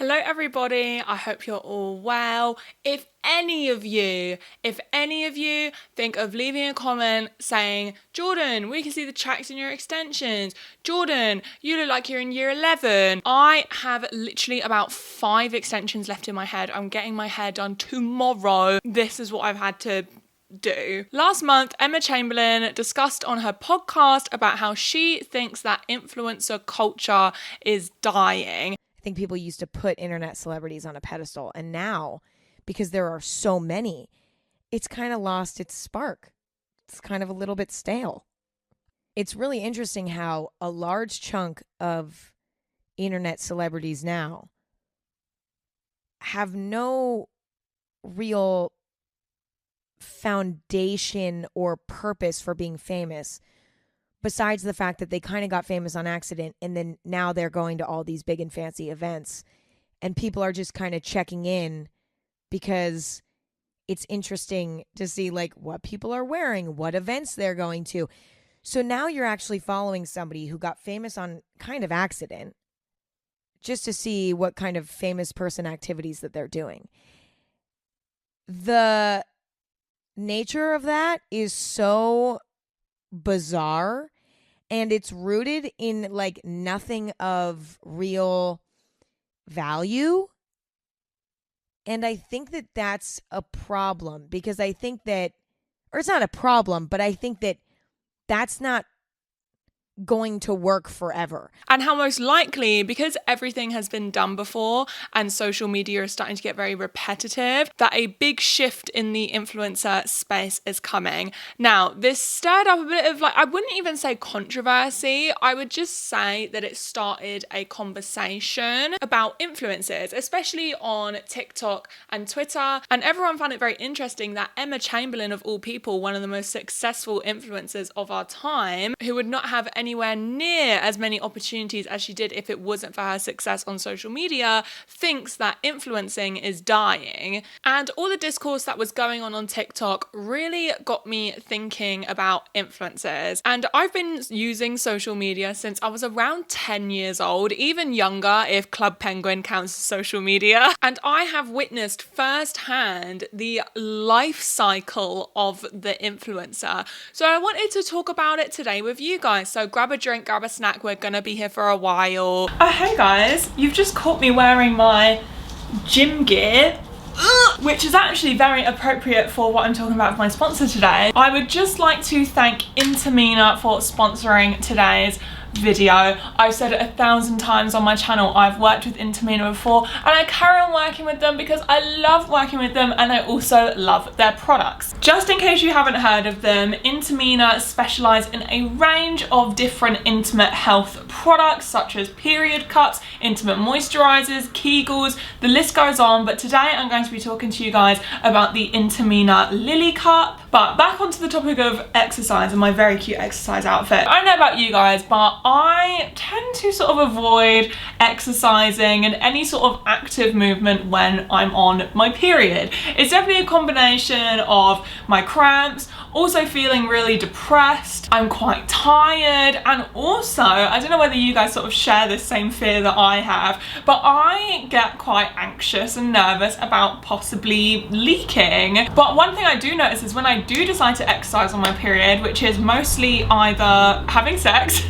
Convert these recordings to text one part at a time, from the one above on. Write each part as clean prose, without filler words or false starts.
Hello everybody, I hope you're all well. If any of you think of leaving a comment saying, Jordan, we can see the tracks in your extensions. Jordan, you look like you're in year 11. I have literally about 5 extensions left in my head. I'm getting my hair done tomorrow. This is what I've had to do. Last month, Emma Chamberlain discussed on her podcast about how she thinks that influencer culture is dying. I think people used to put internet celebrities on a pedestal, and now, because there are so many, it's kind of lost its spark. It's kind of a little bit stale. It's really interesting how a large chunk of internet celebrities now have no real foundation or purpose for being famous, besides the fact that they kind of got famous on accident, and then now they're going to all these big and fancy events, and people are just kind of checking in because it's interesting to see like what people are wearing, what events they're going to. So now you're actually following somebody who got famous on kind of accident just to see what kind of famous person activities that they're doing. The nature of that is so bizarre, and it's rooted in like nothing of real value. And I think that that's a problem, because I think that, or it's not a problem, but I think that that's not going to work forever. And how most likely, because everything has been done before and social media is starting to get very repetitive, that a big shift in the influencer space is coming. Now, this stirred up a bit of I wouldn't even say controversy. I would just say that it started a conversation about influencers, especially on TikTok and Twitter. And everyone found it very interesting that Emma Chamberlain, of all people, one of the most successful influencers of our time, who would not have anywhere near as many opportunities as she did if it wasn't for her success on social media, thinks that influencing is dying. And all the discourse that was going on TikTok really got me thinking about influencers. And I've been using social media since I was around 10 years old, even younger if Club Penguin counts as social media. And I have witnessed firsthand the life cycle of the influencer. So I wanted to talk about it today with you guys. So grab a drink, grab a snack, we're gonna be here for a while. Oh, hey guys, you've just caught me wearing my gym gear, which is actually very appropriate for what I'm talking about with my sponsor today. I would just like to thank Intermina for sponsoring today's video. I've said it 1,000 times on my channel, I've worked with Intermina before, and I carry on working with them because I love working with them, and I also love their products. Just in case you haven't heard of them, Intermina specialise in a range of different intimate health products such as period cups, intimate moisturisers, Kegels, the list goes on, but today I'm going to be talking to you guys about the Intermina Lily Cup. But back onto the topic of exercise and my very cute exercise outfit. I don't know about you guys, but I tend to sort of avoid exercising and any sort of active movement when I'm on my period. It's definitely a combination of my cramps, also feeling really depressed, I'm quite tired, and also, I don't know whether you guys sort of share this same fear that I have, but I get quite anxious and nervous about possibly leaking. But one thing I do notice is when I do decide to exercise on my period, which is mostly either having sex,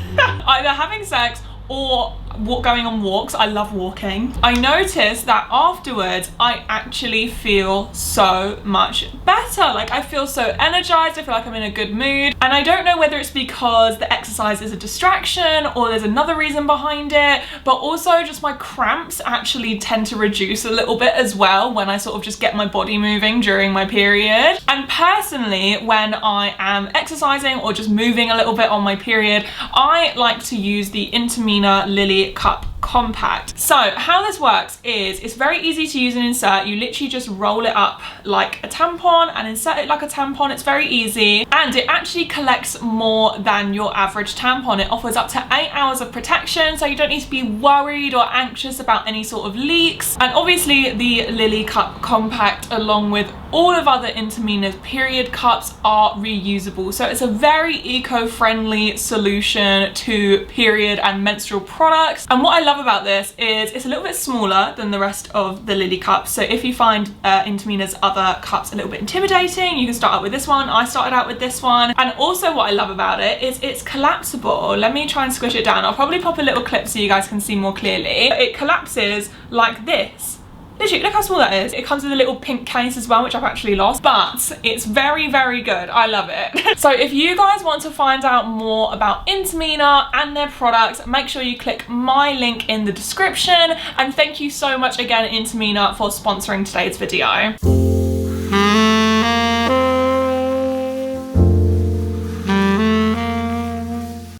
or going on walks. I love walking. I notice that afterwards I actually feel so much better. Like I feel so energized, I feel like I'm in a good mood. And I don't know whether it's because the exercise is a distraction or there's another reason behind it, but also just my cramps actually tend to reduce a little bit as well when I sort of just get my body moving during my period. And personally, when I am exercising or just moving a little bit on my period, I like to use the Intermina Lily Cup Compact. So how this works is it's very easy to use and insert. You literally just roll it up like a tampon and insert it like a tampon. It's very easy, and it actually collects more than your average tampon. It offers up to 8 hours of protection, so you don't need to be worried or anxious about any sort of leaks. And obviously the Lily Cup Compact, along with all of other Intermina's period cups, are reusable. So it's a very eco-friendly solution to period and menstrual products. And what I love love about this is it's a little bit smaller than the rest of the Lily cups. So if you find Intamina's other cups a little bit intimidating, you can start out with this one. I started out with this one. And also what I love about it is it's collapsible. Let me try and squish it down. I'll probably pop a little clip so you guys can see more clearly. It collapses like this. Literally, look how small that is. It comes with a little pink case as well, which I've actually lost, but it's very, very good. I love it. So if you guys want to find out more about Intamina and their products, make sure you click my link in the description. And thank you so much again, Intamina, for sponsoring today's video.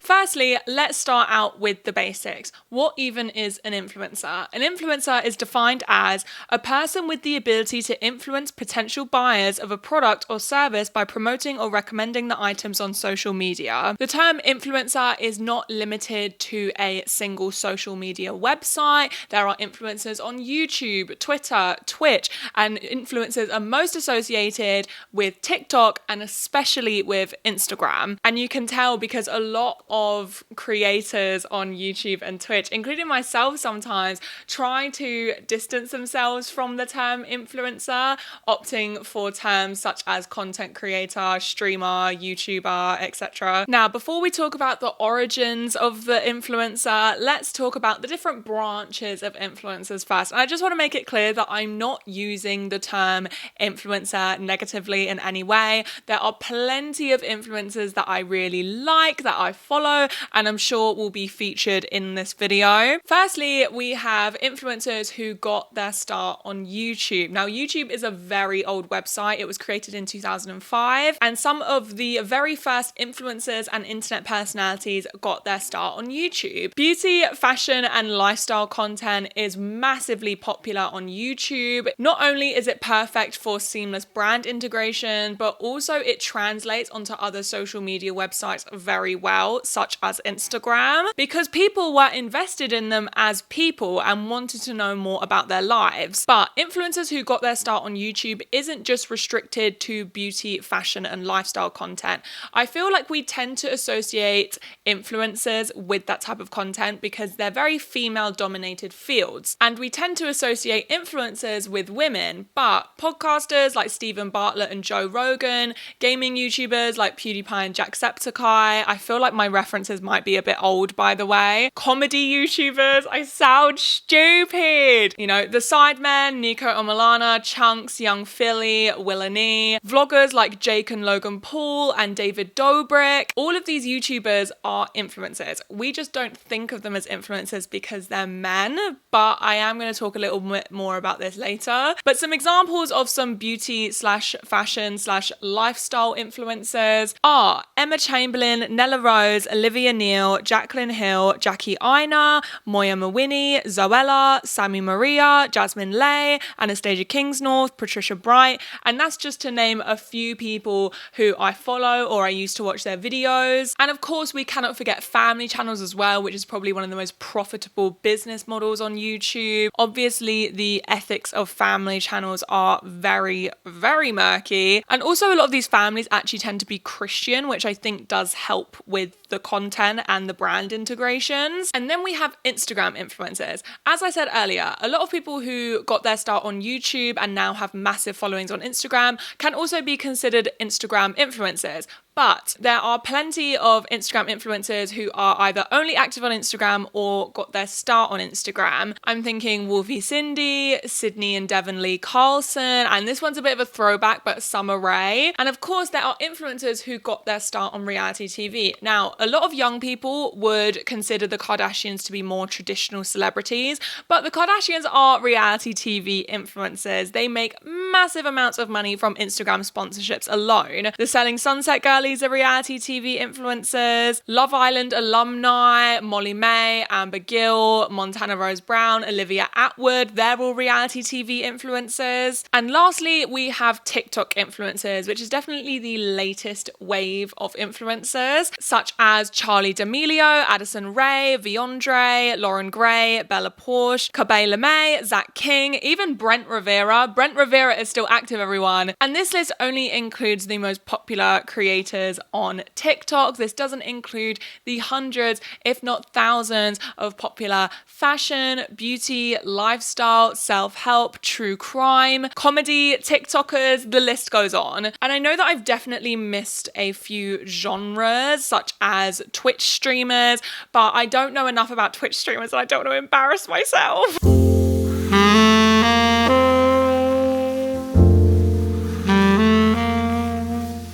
Firstly, let's start out with the basics. What even is an influencer? An influencer is defined as a person with the ability to influence potential buyers of a product or service by promoting or recommending the items on social media. The term influencer is not limited to a single social media website. There are influencers on YouTube, Twitter, Twitch, and influencers are most associated with TikTok and especially with Instagram. And you can tell because a lot of creators on YouTube and Twitch, including myself sometimes, try to distance themselves from the term influencer, opting for terms such as content creator, streamer, YouTuber, etc. Now, before we talk about the origins of the influencer, let's talk about the different branches of influencers first. And I just want to make it clear that I'm not using the term influencer negatively in any way. There are plenty of influencers that I really like, that I follow, and I'm sure will be featured in this video. Firstly, we have influencers who got their start on YouTube. Now, YouTube is a very old website. It was created in 2005, and some of the very first influencers and internet personalities got their start on YouTube. Beauty, fashion, and lifestyle content is massively popular on YouTube. Not only is it perfect for seamless brand integration, but also it translates onto other social media websites very well, such as Instagram, because people were invested in them as people and wanted to know more about their lives. But influencers who got their start on YouTube isn't just restricted to beauty, fashion, and lifestyle content. I feel like we tend to associate influencers with that type of content because they're very female-dominated fields, and we tend to associate influencers with women, but podcasters like Stephen Bartlett and Joe Rogan, gaming YouTubers like PewDiePie and Jacksepticeye, I feel like my references might be a bit old, by the way. Comedy YouTubers, I sound stupid. You know, the Sidemen, Nico Omalana, Chunks, Young Philly, Willanie, vloggers like Jake and Logan Paul and David Dobrik. All of these YouTubers are influencers. We just don't think of them as influencers because they're men, but I am going to talk a little bit more about this later. But some examples of some beauty slash fashion slash lifestyle influencers are Emma Chamberlain, Nella Rose, Olivia Neal, Jacqueline Hill, Jackie Aina, Moya Mawini, Zoella, Sammy Maria, Jasmine Leigh, Anastasia Kingsnorth, Patricia Bright, and that's just to name a few people who I follow or I used to watch their videos. And of course, we cannot forget family channels as well, which is probably one of the most profitable business models on YouTube. Obviously, the ethics of family channels are very, very murky. And also a lot of these families actually tend to be Christian, which I think does help with the content and the brand integrations. And then we have Instagram influencers. As I said earlier, a lot of people who got their start on YouTube and now have massive followings on Instagram can also be considered Instagram influencers. But there are plenty of Instagram influencers who are either only active on Instagram or got their start on Instagram. I'm thinking Wolfie Cindy, Sydney and Devon Lee Carlson, and this one's a bit of a throwback, but Summer Rae. And of course, there are influencers who got their start on reality TV. Now, a lot of young people would consider the Kardashians to be more traditional celebrities, but the Kardashians are reality TV influencers. They make massive amounts of money from Instagram sponsorships alone. The Selling Sunset Girlies are reality TV influencers, Love Island alumni, Molly May, Amber Gill, Montana Rose Brown, Olivia Atwood, they're all reality TV influencers. And lastly, we have TikTok influencers, which is definitely the latest wave of influencers, such as Charlie D'Amelio, Addison Rae, Viondre, Lauren Gray, Bella Porsche, Kabe LeMay, Zach King, even Brent Rivera. Brent Rivera is still active, everyone. And this list only includes the most popular creators creators on TikTok. This doesn't include the hundreds, if not thousands, of popular fashion, beauty, lifestyle, self-help, true crime, comedy TikTokers, the list goes on. And I know that I've definitely missed a few genres such as Twitch streamers, but I don't know enough about Twitch streamers and I don't want to embarrass myself.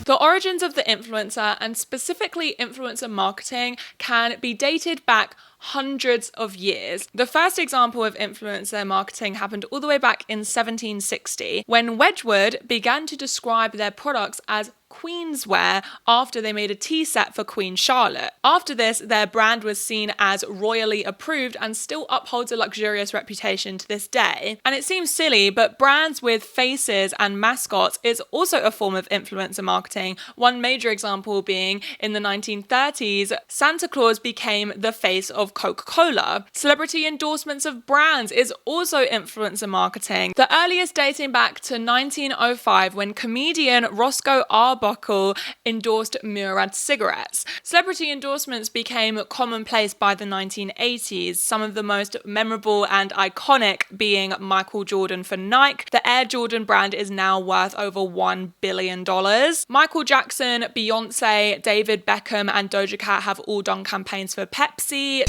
The origins of the influencer, and specifically influencer marketing, can be dated back hundreds of years. The first example of influencer marketing happened all the way back in 1760 when Wedgwood began to describe their products as queenswear after they made a tea set for Queen Charlotte. After this, their brand was seen as royally approved and still upholds a luxurious reputation to this day. And it seems silly, but brands with faces and mascots is also a form of influencer marketing. One major example being in the 1930s, Santa Claus became the face of Coca-Cola. Celebrity endorsements of brands is also influencer marketing. The earliest dating back to 1905 when comedian Roscoe Arbuckle endorsed Murad cigarettes. Celebrity endorsements became commonplace by the 1980s, some of the most memorable and iconic being Michael Jordan for Nike. The Air Jordan brand is now worth over $1 billion. Michael Jackson, Beyonce, David Beckham and Doja Cat have all done campaigns for Pepsi.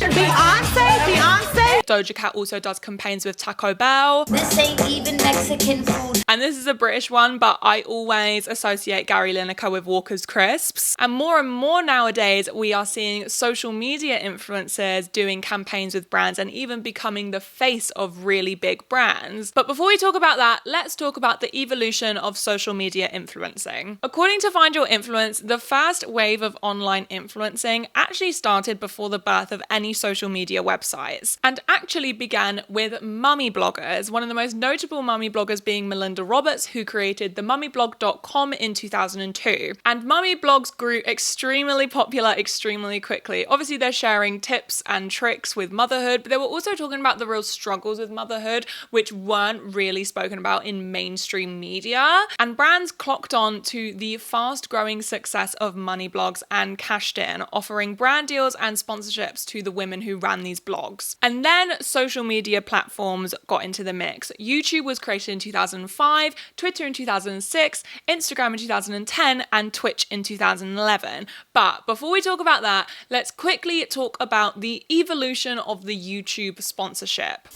Beyonce. Doja Cat also does campaigns with Taco Bell. This ain't even Mexican food. And this is a British one, but I always associate Gary Lineker with Walker's Crisps. And more nowadays, we are seeing social media influencers doing campaigns with brands and even becoming the face of really big brands. But before we talk about that, let's talk about the evolution of social media influencing. According to Find Your Influence, the first wave of online influencing actually started before the birth of any social media websites and actually began with mummy bloggers, one of the most notable mummy bloggers being Melinda Roberts, who created themummyblog.com in 2002. And mummy blogs grew extremely popular extremely quickly. Obviously, they're sharing tips and tricks with motherhood, but they were also talking about the real struggles with motherhood, which weren't really spoken about in mainstream media. And brands clocked on to the fast-growing success of money blogs and cashed in, offering brand deals and sponsorships to the women who ran these blogs. And then social media platforms got into the mix. YouTube was created in 2005, Twitter in 2006, Instagram in 2010, and Twitch in 2011. But before we talk about that, let's quickly talk about the evolution of the YouTube sponsorship.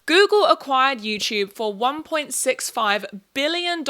Google acquired YouTube for $1.65 billion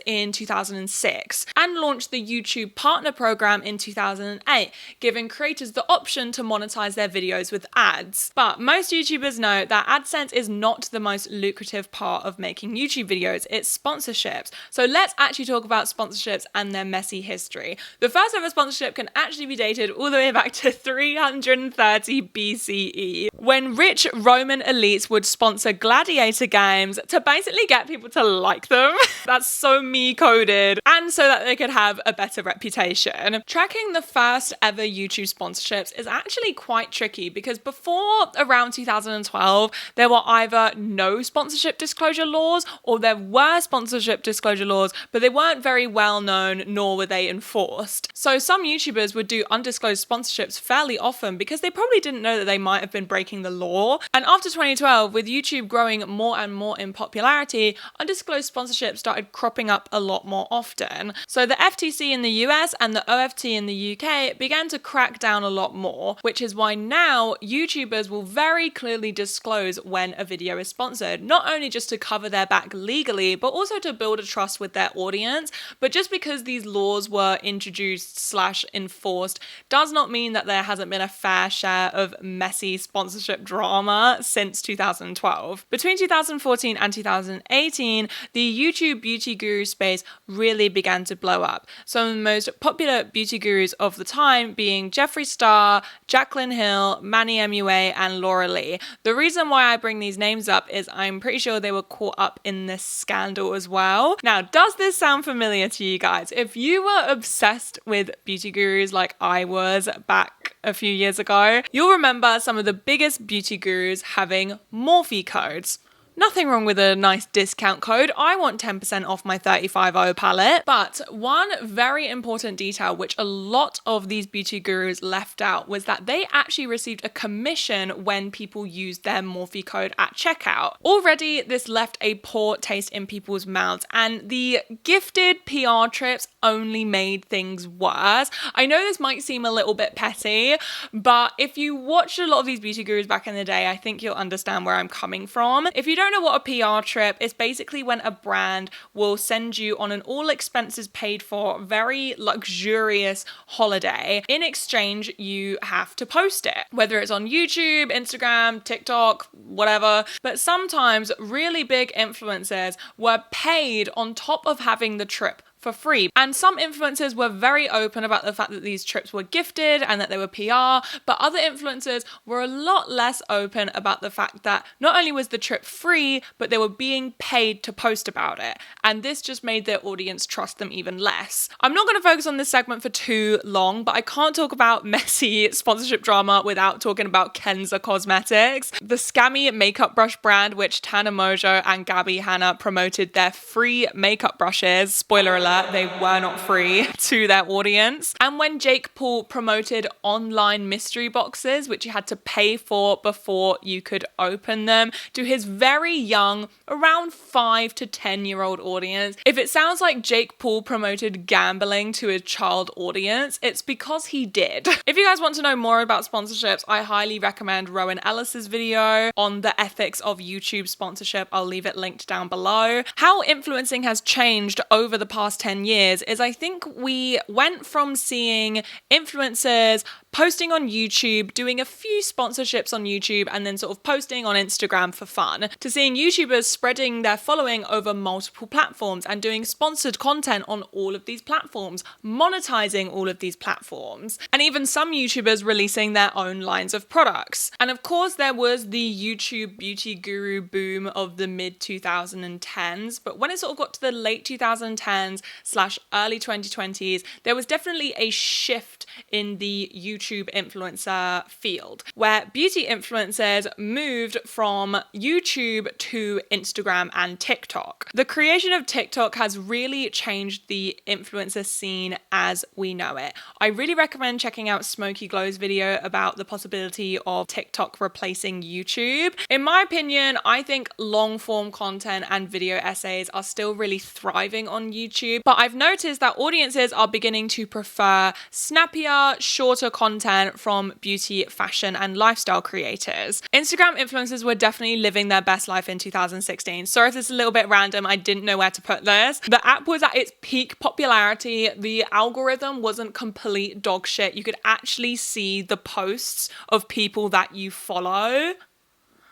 in 2006 and launched the YouTube Partner Program in 2008, giving creators the option to monetize their videos with ads. But most YouTubers know that AdSense is not the most lucrative part of making YouTube videos, it's sponsorships. So let's actually talk about sponsorships and their messy history. The first ever sponsorship can actually be dated all the way back to 330 BCE, when rich Roman elites would sponsor gladiator games to basically get people to like them. That's so me-coded, and so that they could have a better reputation. Tracking the first ever YouTube sponsorships is actually quite tricky because before around 2012, there were either no sponsorship disclosure laws or there were sponsorship disclosure laws, but they weren't very well known nor were they enforced. So some YouTubers would do undisclosed sponsorships fairly often because they probably didn't know that they might have been breaking the law. And after 2012, with YouTube growing more and more in popularity, undisclosed sponsorships started cropping up a lot more often. So the FTC in the US and the OFT in the UK began to crack down a lot more, which is why now YouTubers will very clearly disclose when a video is sponsored, not only just to cover their back legally, but also to build a trust with their audience. But just because these laws were introduced / enforced does not mean that there hasn't been a fair share of messy sponsorship drama since 2012. Between 2014 and 2018, the YouTube beauty guru space really began to blow up. Some of the most popular beauty gurus of the time being Jeffree Star, Jaclyn Hill, Manny MUA, and Laura Lee. The reason why I bring these names up is I'm pretty sure they were caught up in this scandal as well. Now, does this sound familiar to you guys? If you were obsessed with beauty gurus like I was back a few years ago, you'll remember some of the biggest beauty gurus having Morphe codes. Nothing wrong with a nice discount code. I want 10% off my 35O palette. But one very important detail which a lot of these beauty gurus left out was that they actually received a commission when people used their Morphe code at checkout. Already, this left a poor taste in people's mouths, and the gifted PR trips only made things worse. I know this might seem a little bit petty, but if you watched a lot of these beauty gurus back in the day, I think you'll understand where I'm coming from. If you don't know what a PR trip is, basically when a brand will send you on an all expenses paid for, very luxurious holiday. In exchange, you have to post it, whether it's on YouTube, Instagram, TikTok, whatever. But sometimes really big influencers were paid on top of having the trip for free. And some influencers were very open about the fact that these trips were gifted and that they were PR, but other influencers were a lot less open about the fact that not only was the trip free, but they were being paid to post about it. And this just made their audience trust them even less. I'm not going to focus on this segment for too long, but I can't talk about messy sponsorship drama without talking about Kenza Cosmetics, the scammy makeup brush brand which Tana Mojo and Gabby Hanna promoted their free makeup brushes. Spoiler alert, they were not free to their audience. And when Jake Paul promoted online mystery boxes, which you had to pay for before you could open them, to his very young, around 5 to 10-year-old audience. If it sounds like Jake Paul promoted gambling to a child audience, it's because he did. If you guys want to know more about sponsorships, I highly recommend Rowan Ellis's video on the ethics of YouTube sponsorship. I'll leave it linked down below. How influencing has changed over the past 10 years is I think we went from seeing influencers posting on YouTube, doing a few sponsorships on YouTube, and then sort of posting on Instagram for fun, to seeing YouTubers spreading their following over multiple platforms and doing sponsored content on all of these platforms, monetizing all of these platforms, and even some YouTubers releasing their own lines of products. And of course, there was the YouTube beauty guru boom of the mid 2010s, but when it sort of got to the late 2010s / early 2020s, there was definitely a shift in the YouTube influencer field, where beauty influencers moved from YouTube to Instagram and TikTok. The creation of TikTok has really changed the influencer scene as we know it. I really recommend checking out Smokey Glow's video about the possibility of TikTok replacing YouTube. In my opinion, I think long form content and video essays are still really thriving on YouTube, but I've noticed that audiences are beginning to prefer snappier, shorter content from beauty, fashion, and lifestyle creators. Instagram influencers were definitely living their best life in 2016. Sorry if this is a little bit random, I didn't know where to put this. The app was at its peak popularity. The algorithm wasn't complete dog shit. You could actually see the posts of people that you follow.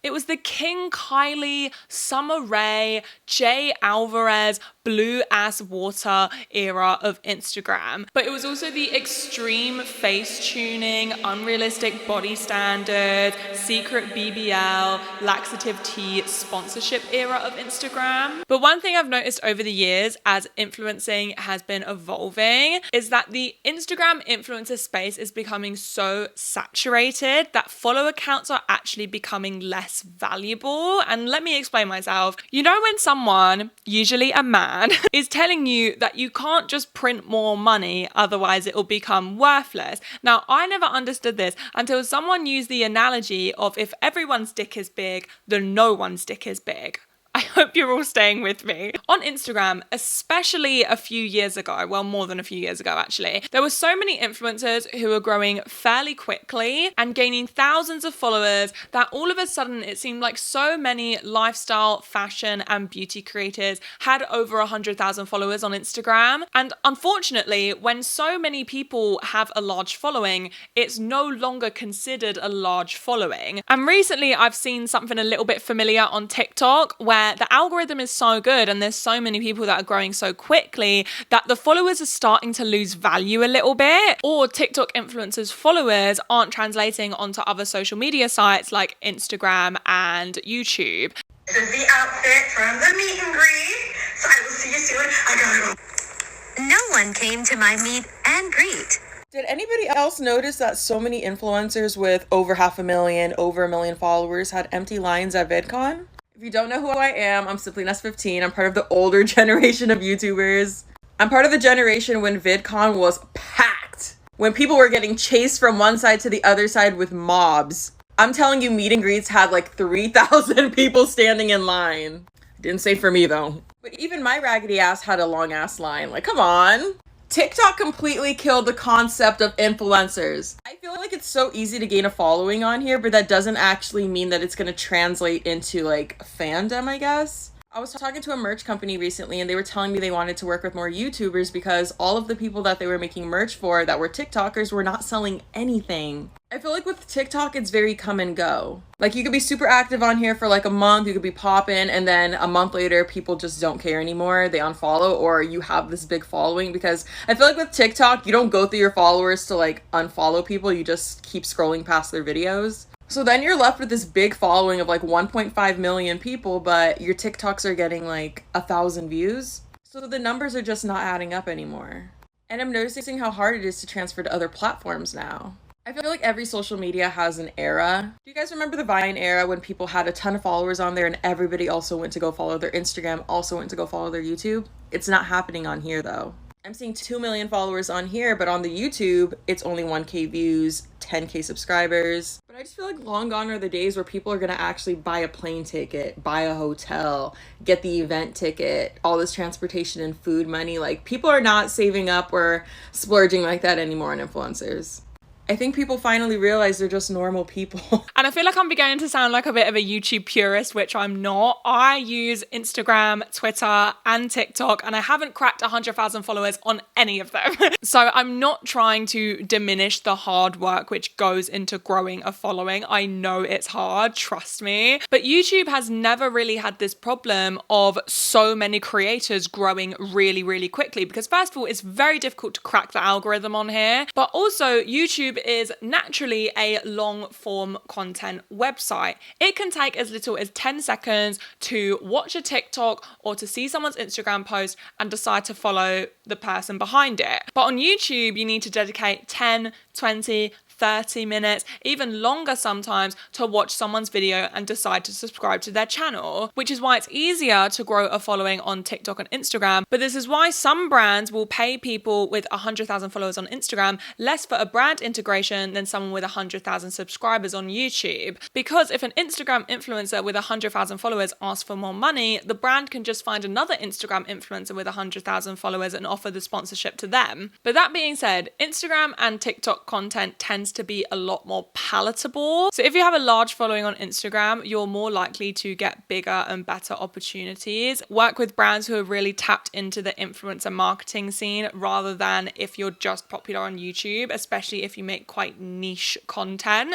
It was the King Kylie, Summer Rae, Jay Alvarez, blue ass water era of Instagram. But it was also the extreme face tuning, unrealistic body standards, secret BBL, laxative tea sponsorship era of Instagram. But one thing I've noticed over the years as influencing has been evolving is that the Instagram influencer space is becoming so saturated that follow accounts are actually becoming less valuable. And let me explain myself. You know when someone, usually a man, is telling you that you can't just print more money, otherwise it will become worthless. Now, I never understood this until someone used the analogy of if everyone's dick is big, then no one's dick is big. I hope you're all staying with me. On Instagram, especially a few years ago, well, more than a few years ago actually, there were so many influencers who were growing fairly quickly and gaining thousands of followers that all of a sudden it seemed like so many lifestyle, fashion, and beauty creators had over 100,000 followers on Instagram. And unfortunately, when so many people have a large following, it's no longer considered a large following. And recently I've seen something a little bit familiar on TikTok where the algorithm is so good and there's so many people that are growing so quickly that the followers are starting to lose value a little bit, or TikTok influencers' followers aren't translating onto other social media sites like Instagram and YouTube. This is the outfit from the meet and greet, so I will see you soon. I gotta go. No one came to my meet and greet. Did anybody else notice that so many influencers with over 500,000, over 1 million followers had empty lines at VidCon? If you don't know who I am, I'm Simply Ness 15. I'm part of the older generation of YouTubers. I'm part of the generation when VidCon was packed, when people were getting chased from one side to the other side with mobs. I'm telling you, meet and greets had like 3,000 people standing in line. Didn't say for me though. But even my raggedy ass had a long ass line. Like, come on. TikTok completely killed the concept of influencers. I feel like it's so easy to gain a following on here, but that doesn't actually mean that it's going to translate into like fandom, I guess. I was talking to a merch company recently and they were telling me they wanted to work with more YouTubers because all of the people that they were making merch for that were TikTokers were not selling anything. I feel like with TikTok, it's very come and go. Like, you could be super active on here for like a month, you could be popping, and then a month later, people just don't care anymore. They unfollow, or you have this big following. Because I feel like with TikTok, you don't go through your followers to like unfollow people. You just keep scrolling past their videos. So then you're left with this big following of like 1.5 million people, but your TikToks are getting like 1,000 views. So the numbers are just not adding up anymore. And I'm noticing how hard it is to transfer to other platforms now. I feel like every social media has an era. Do you guys remember the Vine era when people had a ton of followers on there and everybody also went to go follow their Instagram, also went to go follow their YouTube? It's not happening on here though. I'm seeing 2 million followers on here, but on the YouTube, it's only 1K views, 10K subscribers. But I just feel like long gone are the days where people are gonna actually buy a plane ticket, buy a hotel, get the event ticket, all this transportation and food money. Like, people are not saving up or splurging like that anymore on influencers. I think people finally realize they're just normal people. And I feel like I'm beginning to sound like a bit of a YouTube purist, which I'm not. I use Instagram, Twitter, and TikTok, and I haven't cracked 100,000 followers on any of them. So I'm not trying to diminish the hard work which goes into growing a following. I know it's hard, trust me. But YouTube has never really had this problem of so many creators growing really, really quickly. Because first of all, it's very difficult to crack the algorithm on here. But also, YouTube is naturally a long form content website. It can take as little as 10 seconds to watch a TikTok or to see someone's Instagram post and decide to follow the person behind it. But on YouTube, you need to dedicate 10, 20, 30 minutes, even longer sometimes, to watch someone's video and decide to subscribe to their channel, which is why it's easier to grow a following on TikTok and Instagram. But this is why some brands will pay people with 100,000 followers on Instagram less for a brand integration than someone with 100,000 subscribers on YouTube. Because if an Instagram influencer with 100,000 followers asks for more money, the brand can just find another Instagram influencer with 100,000 followers and offer the sponsorship to them. But that being said, Instagram and TikTok content tends to be a lot more palatable. So if you have a large following on Instagram, you're more likely to get bigger and better opportunities. Work with brands who are really tapped into the influencer marketing scene rather than if you're just popular on YouTube, especially if you make quite niche content.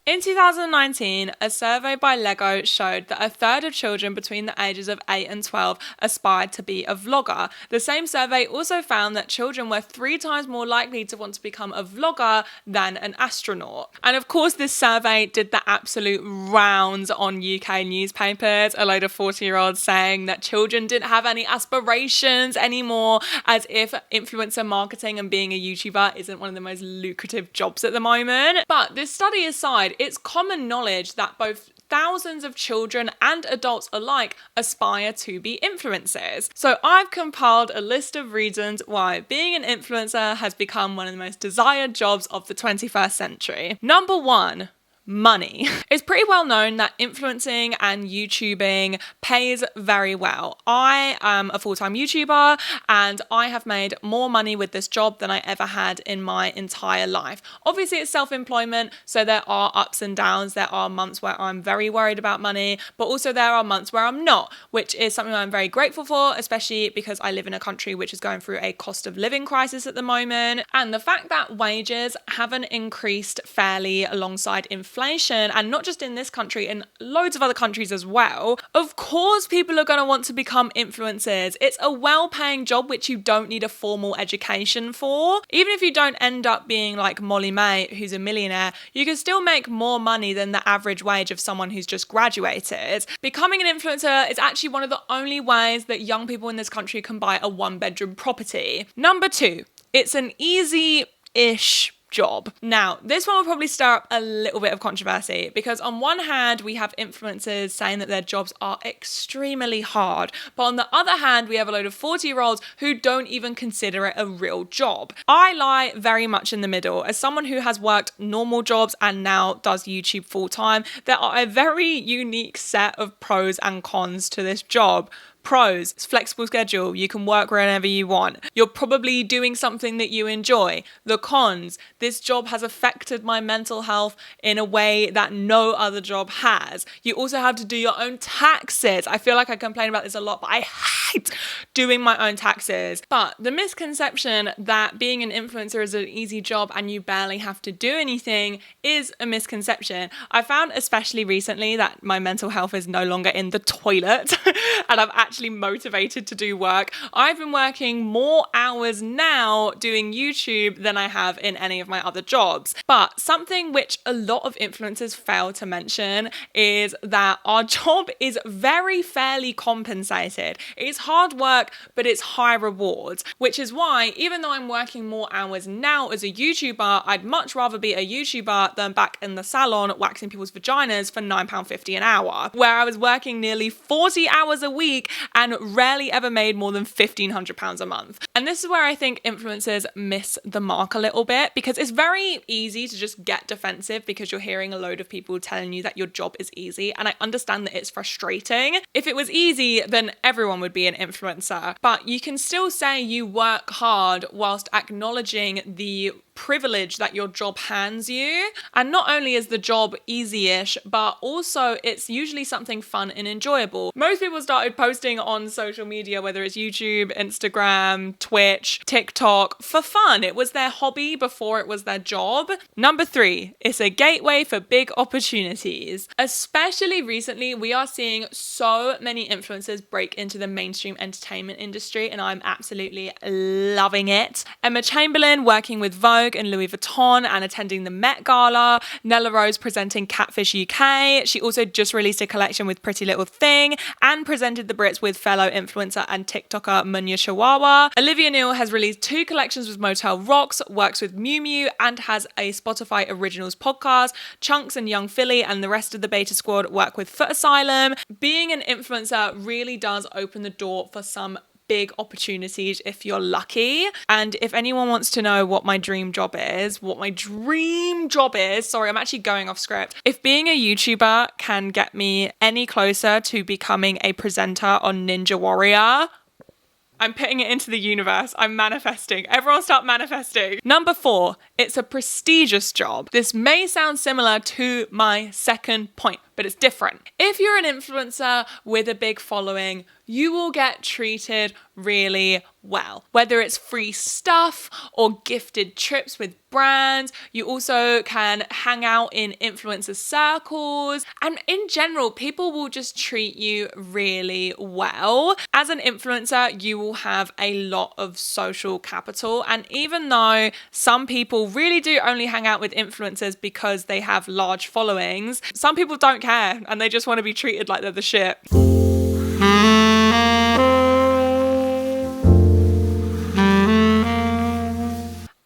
In 2019, a survey by Lego showed that a third of children between the ages of 8 and 12 aspired to be a vlogger. The same survey also found that children were 3 times more likely to want to become a vlogger than an astronaut. And of course, this survey did the absolute rounds on UK newspapers, a load of 40-year-olds saying that children didn't have any aspirations anymore, as if influencer marketing and being a YouTuber isn't one of the most lucrative jobs at the moment. But this study aside, it's common knowledge that both thousands of children and adults alike aspire to be influencers. So I've compiled a list of reasons why being an influencer has become one of the most desired jobs of the 21st century. Number 1. Money. It's pretty well known that influencing and YouTubing pays very well. I am a full-time YouTuber and I have made more money with this job than I ever had in my entire life. Obviously, it's self-employment, so there are ups and downs. There are months where I'm very worried about money, but also there are months where I'm not, which is something I'm very grateful for, especially because I live in a country which is going through a cost of living crisis at the moment. And the fact that wages haven't increased fairly alongside inflation inflation, and not just in this country, in loads of other countries as well, of course people are going to want to become influencers. It's a well-paying job which you don't need a formal education for. Even if you don't end up being like Molly May, who's a millionaire, you can still make more money than the average wage of someone who's just graduated. Becoming an influencer is actually one of the only ways that young people in this country can buy a one-bedroom property. Number 2, it's an easy-ish job. Now, this one will probably stir up a little bit of controversy because on one hand, we have influencers saying that their jobs are extremely hard, but on the other hand, we have a load of 40-year-olds who don't even consider it a real job. I lie very much in the middle. As someone who has worked normal jobs and now does YouTube full-time, there are a very unique set of pros and cons to this job. Pros, it's flexible schedule. You can work whenever you want. You're probably doing something that you enjoy. The cons, this job has affected my mental health in a way that no other job has. You also have to do your own taxes. I feel like I complain about this a lot, but I hate doing my own taxes. But the misconception that being an influencer is an easy job and you barely have to do anything is a misconception. I found especially recently that my mental health is no longer in the toilet and I'm actually motivated to do work. I've been working more hours now doing YouTube than I have in any of my other jobs. But something which a lot of influencers fail to mention is that our job is very fairly compensated. It's hard work, but it's high rewards, which is why even though I'm working more hours now as a YouTuber, I'd much rather be a YouTuber than back in the salon waxing people's vaginas for £9.50 an hour, where I was working nearly 40 hours a week and rarely ever made more than £1,500 a month. And this is where I think influencers miss the mark a little bit, because it's very easy to just get defensive because you're hearing a load of people telling you that your job is easy. And I understand that it's frustrating. If it was easy, then everyone would be an influencer. But you can still say you work hard whilst acknowledging the privilege that your job hands you. And not only is the job easy-ish, but also it's usually something fun and enjoyable. Most people started posting on social media, whether it's YouTube, Instagram, Twitch, TikTok, for fun. It was their hobby before it was their job. Number 3, it's a gateway for big opportunities. Especially recently, we are seeing so many influencers break into the mainstream entertainment industry, and I'm absolutely loving it. Emma Chamberlain working with Vogue and Louis Vuitton and attending the Met Gala. Nella Rose presenting Catfish UK. She also just released a collection with Pretty Little Thing and presented the Brits with fellow influencer and TikToker Munya Shawawa. Olivia Neal has released 2 collections with Motel Rocks, works with Miu Miu, and has a Spotify Originals podcast. Chunks and Young Philly and the rest of the Beta Squad work with Foot Asylum. Being an influencer really does open the door for some big opportunities if you're lucky. And if anyone wants to know what my dream job is, sorry, I'm actually going off script. If being a YouTuber can get me any closer to becoming a presenter on Ninja Warrior, I'm putting it into the universe. I'm manifesting. Everyone start manifesting. Number 4, it's a prestigious job. This may sound similar to my second point, but it's different. If you're an influencer with a big following, you will get treated really well. Whether it's free stuff or gifted trips with brands, you also can hang out in influencer circles. And in general, people will just treat you really well. As an influencer, you will have a lot of social capital. And even though some people really do only hang out with influencers because they have large followings, some people don't care and they just want to be treated like they're the shit.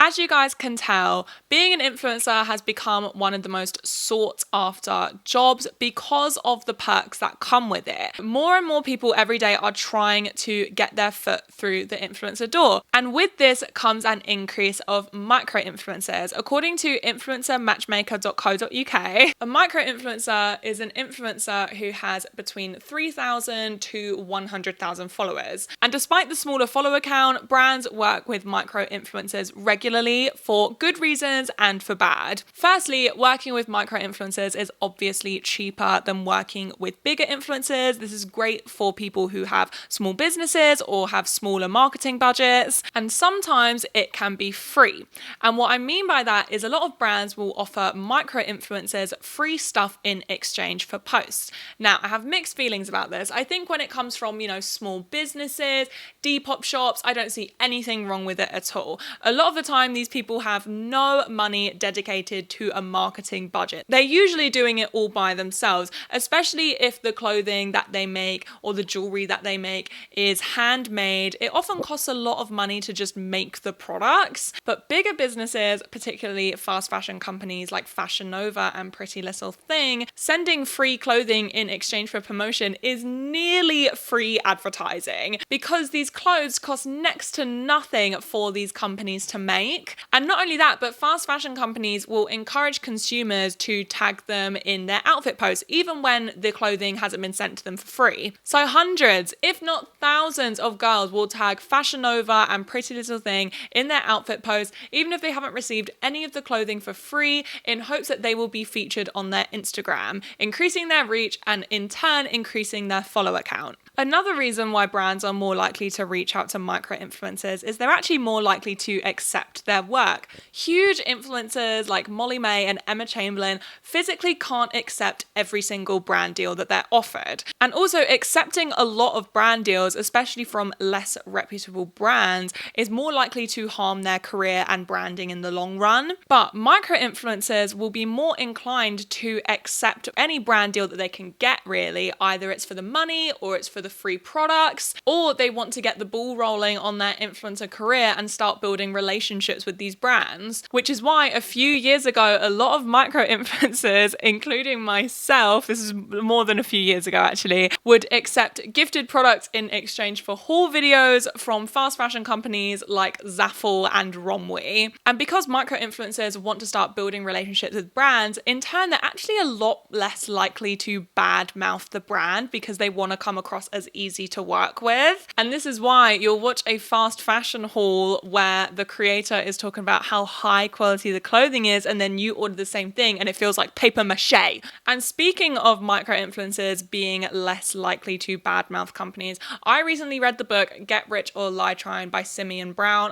As you guys can tell, being an influencer has become one of the most sought after jobs because of the perks that come with it. More and more people every day are trying to get their foot through the influencer door. And with this comes an increase of micro-influencers. According to influencermatchmaker.co.uk, a micro-influencer is an influencer who has between 3,000 to 100,000 followers. And despite the smaller follower count, brands work with micro-influencers regularly regularly for good reasons and for bad. Firstly, working with micro-influencers is obviously cheaper than working with bigger influencers. This is great for people who have small businesses or have smaller marketing budgets, and sometimes it can be free. And what I mean by that is a lot of brands will offer micro-influencers free stuff in exchange for posts. Now, I have mixed feelings about this. I think when it comes from, small businesses, Depop shops, I don't see anything wrong with it at all. A lot of the time, these people have no money dedicated to a marketing budget. They're usually doing it all by themselves, especially if the clothing that they make or the jewelry that they make is handmade. It often costs a lot of money to just make the products, but bigger businesses, particularly fast fashion companies like Fashion Nova and Pretty Little Thing, sending free clothing in exchange for promotion is nearly free advertising, because these clothes cost next to nothing for these companies to make. And not only that, but fast fashion companies will encourage consumers to tag them in their outfit posts, even when the clothing hasn't been sent to them for free. So hundreds, if not thousands of girls will tag Fashion Nova and Pretty Little Thing in their outfit posts, even if they haven't received any of the clothing for free, in hopes that they will be featured on their Instagram, increasing their reach and in turn increasing their follower count. Another reason why brands are more likely to reach out to micro-influencers is they're actually more likely to accept their work. Huge influencers like Molly May and Emma Chamberlain physically can't accept every single brand deal that they're offered. And also, accepting a lot of brand deals, especially from less reputable brands, is more likely to harm their career and branding in the long run. But micro-influencers will be more inclined to accept any brand deal that they can get, really. Either it's for the money or it's for the free products, or they want to get the ball rolling on their influencer career and start building relationships with these brands, which is why a few years ago, a lot of micro-influencers, including myself, this is more than a few years ago actually, would accept gifted products in exchange for haul videos from fast fashion companies like Zaful and Romwe. And because micro-influencers want to start building relationships with brands, in turn, they're actually a lot less likely to badmouth the brand because they want to come across as easy to work with. And this is why you'll watch a fast fashion haul where the creator is talking about how high quality the clothing is, and then you order the same thing and it feels like paper mache. And speaking of micro-influencers being less likely to badmouth companies, I recently read the book Get Rich or Lie Trying by Simeon Brown.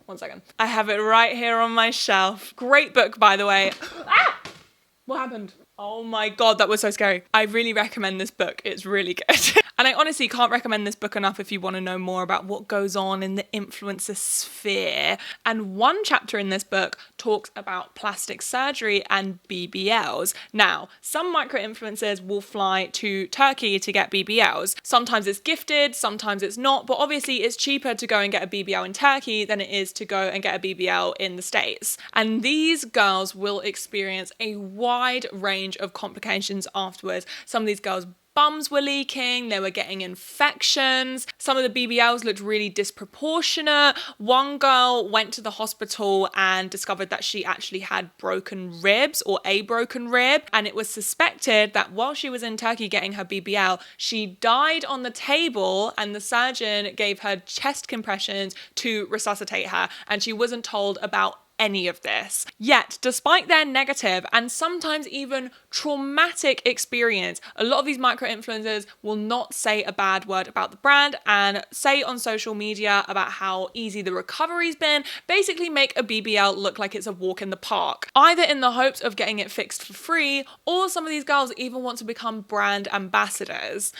One second. I have it right here on my shelf. Great book, by the way. What happened? Oh my God, that was so scary. I really recommend this book. It's really good. And I honestly can't recommend this book enough if you want to know more about what goes on in the influencer sphere. And one chapter in this book talks about plastic surgery and BBLs. Now, some micro-influencers will fly to Turkey to get BBLs. Sometimes it's gifted, sometimes it's not, but obviously it's cheaper to go and get a BBL in Turkey than it is to go and get a BBL in the States. And these girls will experience a wide range of complications afterwards. Some of these girls' bums were leaking, they were getting infections, some of the BBLs looked really disproportionate. One girl went to the hospital and discovered that she actually had broken ribs or a broken rib, and it was suspected that while she was in Turkey getting her BBL, she died on the table and the surgeon gave her chest compressions to resuscitate her, and she wasn't told about any of this. Yet, despite their negative and sometimes even traumatic experience, a lot of these micro-influencers will not say a bad word about the brand and say on social media about how easy the recovery's been, basically make a BBL look like it's a walk in the park, either in the hopes of getting it fixed for free, or some of these girls even want to become brand ambassadors.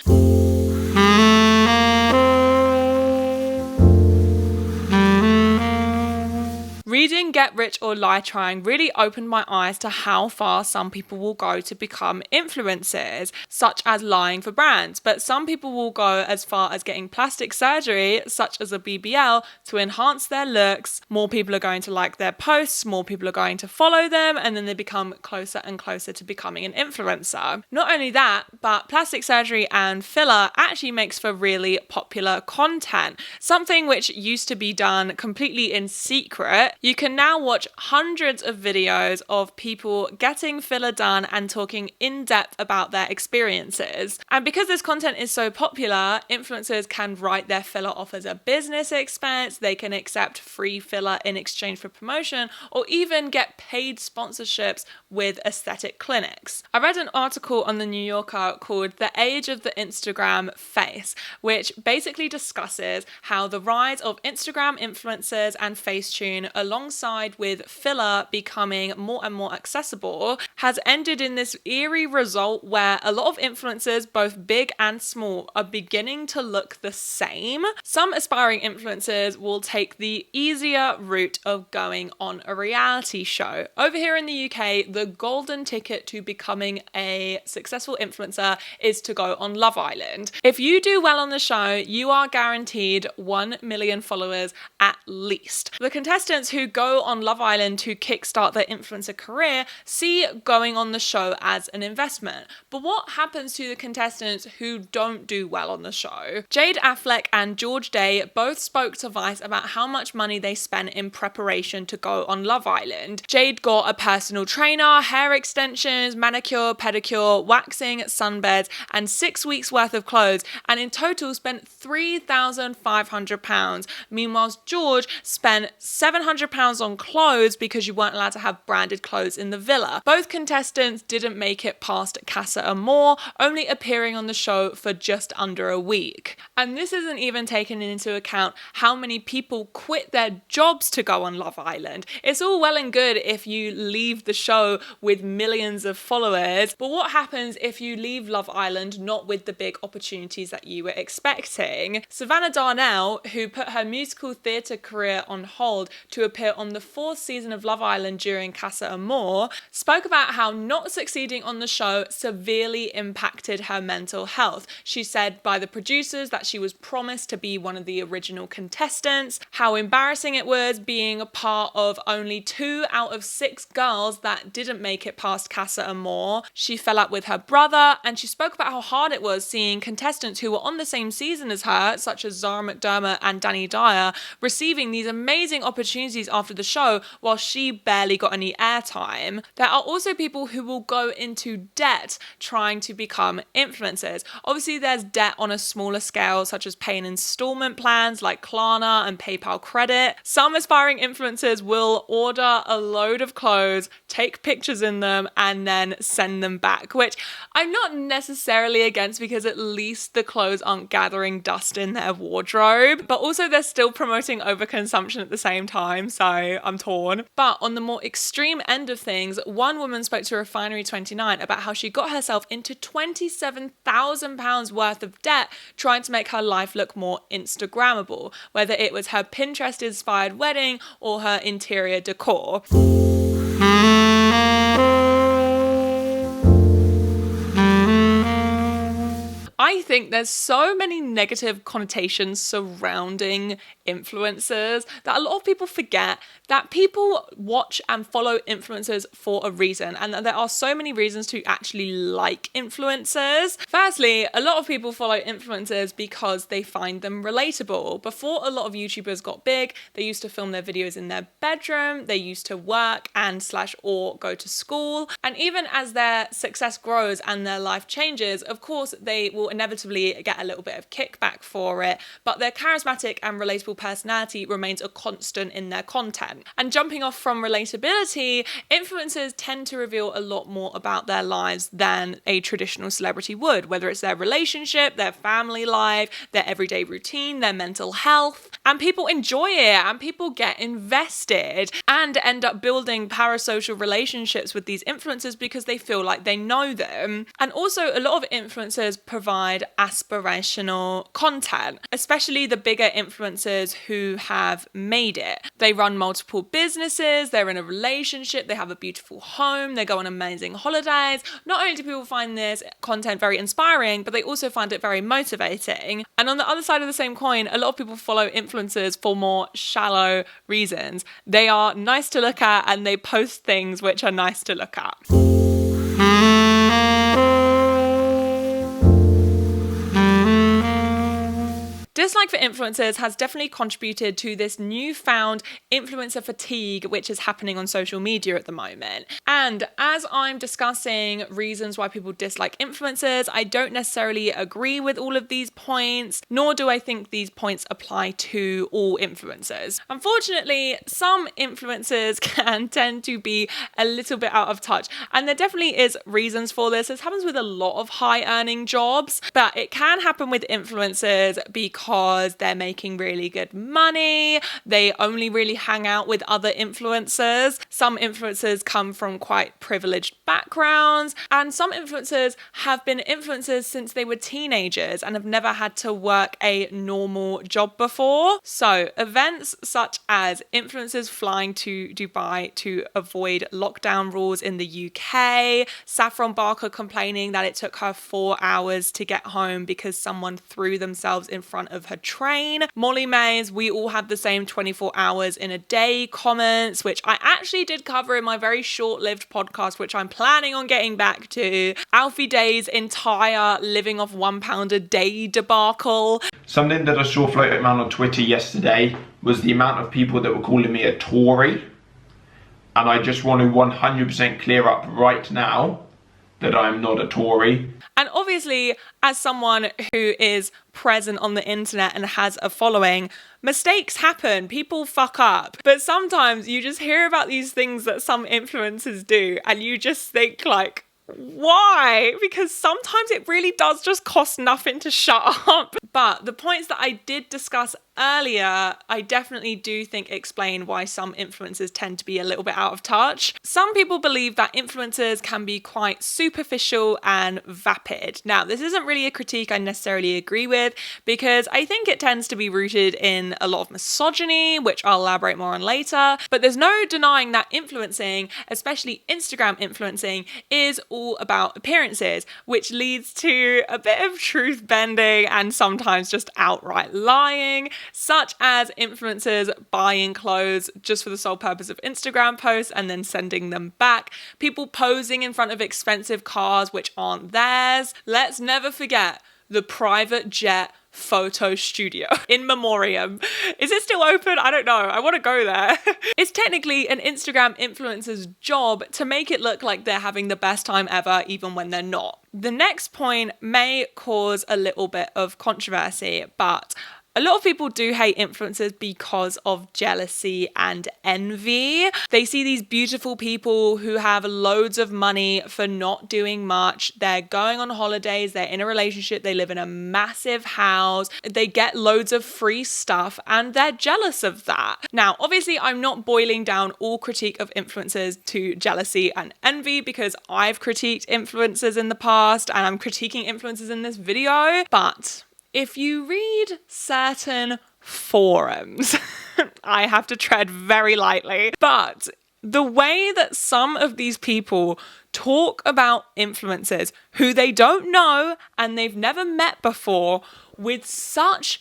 Reading Get Rich or Lie Trying really opened my eyes to how far some people will go to become influencers, such as lying for brands. But some people will go as far as getting plastic surgery, such as a BBL, to enhance their looks. More people are going to like their posts, more people are going to follow them, and then they become closer and closer to becoming an influencer. Not only that, but plastic surgery and filler actually makes for really popular content. Something which used to be done completely in secret, you can now watch hundreds of videos of people getting filler done and talking in depth about their experiences. And because this content is so popular, influencers can write their filler off as a business expense, they can accept free filler in exchange for promotion, or even get paid sponsorships with aesthetic clinics. I read an article on the New Yorker called The Age of the Instagram Face, which basically discusses how the rise of Instagram influencers and Facetune, alongside with filler becoming more and more accessible, has ended in this eerie result where a lot of influencers, both big and small, are beginning to look the same. Some aspiring influencers will take the easier route of going on a reality show. Over here in the UK, the golden ticket to becoming a successful influencer is to go on Love Island. If you do well on the show, you are guaranteed 1 million followers at least. The contestants who go on Love Island to kickstart their influencer career see going on the show as an investment. But what happens to the contestants who don't do well on the show? Jade Affleck and George Day both spoke to Vice about how much money they spent in preparation to go on Love Island. Jade got a personal trainer, hair extensions, manicure, pedicure, waxing, sunbeds, and 6 weeks worth of clothes, and in total spent £3,500. Meanwhile, George spent £700 on clothes because you weren't allowed to have branded clothes in the villa. Both contestants didn't make it past Casa Amor, only appearing on the show for just under a week. And this isn't even taking into account how many people quit their jobs to go on Love Island. It's all well and good if you leave the show with millions of followers, but what happens if you leave Love Island not with the big opportunities that you were expecting? Savannah Darnell, who put her musical theatre career on hold to appear on the 4th season of Love Island during Casa Amor, spoke about how not succeeding on the show severely impacted her mental health. She said by the producers that she was promised to be one of the original contestants, how embarrassing it was being a part of only 2 out of 6 girls that didn't make it past Casa Amor. She fell out with her brother, and she spoke about how hard it was seeing contestants who were on the same season as her, such as Zara McDermott and Danny Dyer, receiving these amazing opportunities after the show while she barely got any airtime. There are also people who will go into debt trying to become influencers. Obviously, there's debt on a smaller scale, such as paying installment plans like Klarna and PayPal Credit. Some aspiring influencers will order a load of clothes, take pictures in them, and then send them back, which I'm not necessarily against because at least the clothes aren't gathering dust in their wardrobe, but also they're still promoting overconsumption at the same time, so I'm torn. But on the more extreme end of things, one woman spoke to Refinery29 about how she got herself into £27,000 worth of debt trying to make her life look more Instagrammable, whether it was her Pinterest-inspired wedding or her interior decor. I think there's so many negative connotations surrounding influencers that a lot of people forget that people watch and follow influencers for a reason, and that there are so many reasons to actually like influencers. Firstly, a lot of people follow influencers because they find them relatable. Before a lot of YouTubers got big, they used to film their videos in their bedroom, they used to work or go to school, and even as their success grows and their life changes, of course they will inevitably get a little bit of kickback for it, but their charismatic and relatable personality remains a constant in their content. And jumping off from relatability, influencers tend to reveal a lot more about their lives than a traditional celebrity would, whether it's their relationship, their family life, their everyday routine, their mental health, and people enjoy it and people get invested and end up building parasocial relationships with these influencers because they feel like they know them. And also a lot of influencers provide aspirational content, especially the bigger influencers who have made it. They run multiple businesses, they're in a relationship, they have a beautiful home, they go on amazing holidays. Not only do people find this content very inspiring, but they also find it very motivating. And on the other side of the same coin, a lot of people follow influencers for more shallow reasons. They are nice to look at and they post things which are nice to look at. Dislike for influencers has definitely contributed to this newfound influencer fatigue, which is happening on social media at the moment. And as I'm discussing reasons why people dislike influencers, I don't necessarily agree with all of these points, nor do I think these points apply to all influencers. Unfortunately, some influencers can tend to be a little bit out of touch, and there definitely is reasons for this. This happens with a lot of high earning jobs, but it can happen with influencers because they're making really good money. They only really hang out with other influencers. Some influencers come from quite privileged backgrounds, and some influencers have been influencers since they were teenagers and have never had to work a normal job before. So events such as influencers flying to Dubai to avoid lockdown rules in the UK, Saffron Barker complaining that it took her 4 hours to get home because someone threw themselves in front of her train, Molly May's "we all have the same 24 hours in a day" comments, which I actually did cover in my very short-lived podcast, which I'm planning on getting back to, Alfie Day's entire living off £1 a day debacle. Something that I saw floating around on Twitter yesterday was the amount of people that were calling me a Tory. And I just want to 100% clear up right now that I'm not a Tory. And obviously, as someone who is present on the internet and has a following, mistakes happen, people fuck up. But sometimes you just hear about these things that some influencers do and you just think like, why? Because sometimes it really does just cost nothing to shut up. But the points that I did discuss earlier, I definitely do think explain why some influencers tend to be a little bit out of touch. Some people believe that influencers can be quite superficial and vapid. Now, this isn't really a critique I necessarily agree with, because I think it tends to be rooted in a lot of misogyny, which I'll elaborate more on later. But there's no denying that influencing, especially Instagram influencing, is all about appearances, which leads to a bit of truth bending and sometimes just outright lying, such as influencers buying clothes just for the sole purpose of Instagram posts and then sending them back, people posing in front of expensive cars which aren't theirs. Let's never forget the private jet photo studio in memoriam. Is it still open? I don't know. I want to go there. It's technically an Instagram influencer's job to make it look like they're having the best time ever, even when they're not. The next point may cause a little bit of controversy, but a lot of people do hate influencers because of jealousy and envy. They see these beautiful people who have loads of money for not doing much. They're going on holidays, they're in a relationship, they live in a massive house, they get loads of free stuff, and they're jealous of that. Now, obviously, I'm not boiling down all critique of influencers to jealousy and envy, because I've critiqued influencers in the past and I'm critiquing influencers in this video, but if you read certain forums, I have to tread very lightly, but the way that some of these people talk about influencers who they don't know and they've never met before with such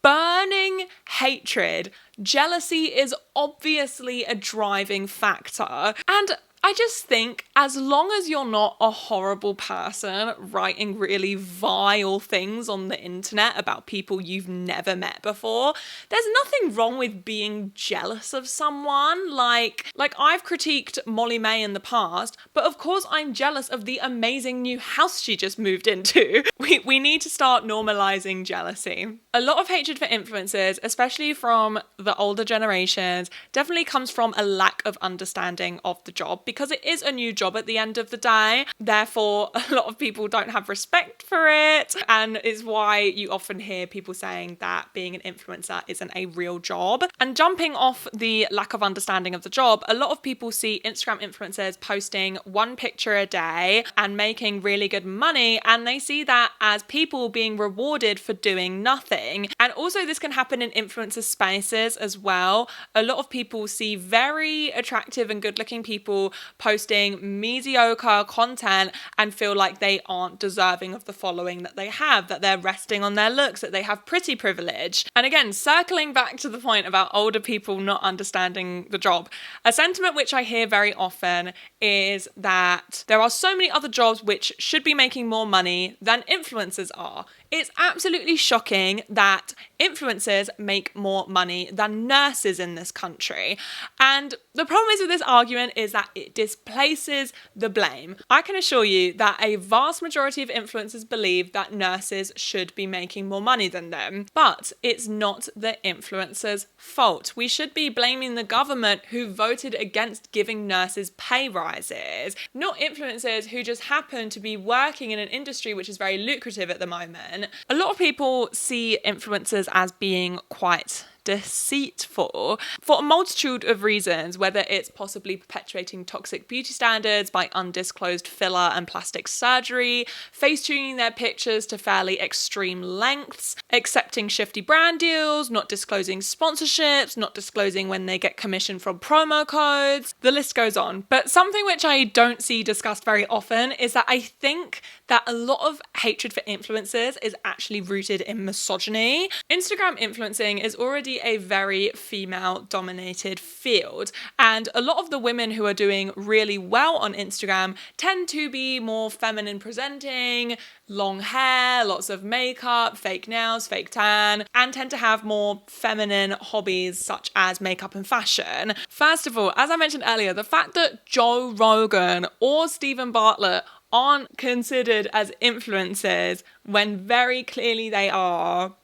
burning hatred, jealousy is obviously a driving factor. And I just think as long as you're not a horrible person writing really vile things on the internet about people you've never met before, there's nothing wrong with being jealous of someone. Like I've critiqued Molly May in the past, but of course I'm jealous of the amazing new house she just moved into. We need to start normalizing jealousy. A lot of hatred for influencers, especially from the older generations, definitely comes from a lack of understanding of the job, because it is a new job at the end of the day. Therefore, a lot of people don't have respect for it, and is why you often hear people saying that being an influencer isn't a real job. And jumping off the lack of understanding of the job, a lot of people see Instagram influencers posting one picture a day and making really good money, and they see that as people being rewarded for doing nothing. And also this can happen in influencer spaces as well. A lot of people see very attractive and good looking people posting mediocre content and feel like they aren't deserving of the following that they have, that they're resting on their looks, that they have pretty privilege. And again, circling back to the point about older people not understanding the job, a sentiment which I hear very often is that there are so many other jobs which should be making more money than influencers are. It's absolutely shocking that influencers make more money than nurses in this country. And the problem is with this argument is that it displaces the blame. I can assure you that a vast majority of influencers believe that nurses should be making more money than them, but it's not the influencers' fault. We should be blaming the government who voted against giving nurses pay rises, not influencers who just happen to be working in an industry which is very lucrative at the moment. A lot of people see influencers as being quite deceitful for a multitude of reasons, whether it's possibly perpetuating toxic beauty standards by undisclosed filler and plastic surgery, face-tuning their pictures to fairly extreme lengths, accepting shifty brand deals, not disclosing sponsorships, not disclosing when they get commission from promo codes. The list goes on. But something which I don't see discussed very often is that I think that a lot of hatred for influencers is actually rooted in misogyny. Instagram influencing is already a very female-dominated field, and a lot of the women who are doing really well on Instagram tend to be more feminine presenting, long hair, lots of makeup, fake nails, fake tan, and tend to have more feminine hobbies such as makeup and fashion. First of all, as I mentioned earlier, the fact that Joe Rogan or Stephen Bartlett aren't considered as influencers when very clearly they are.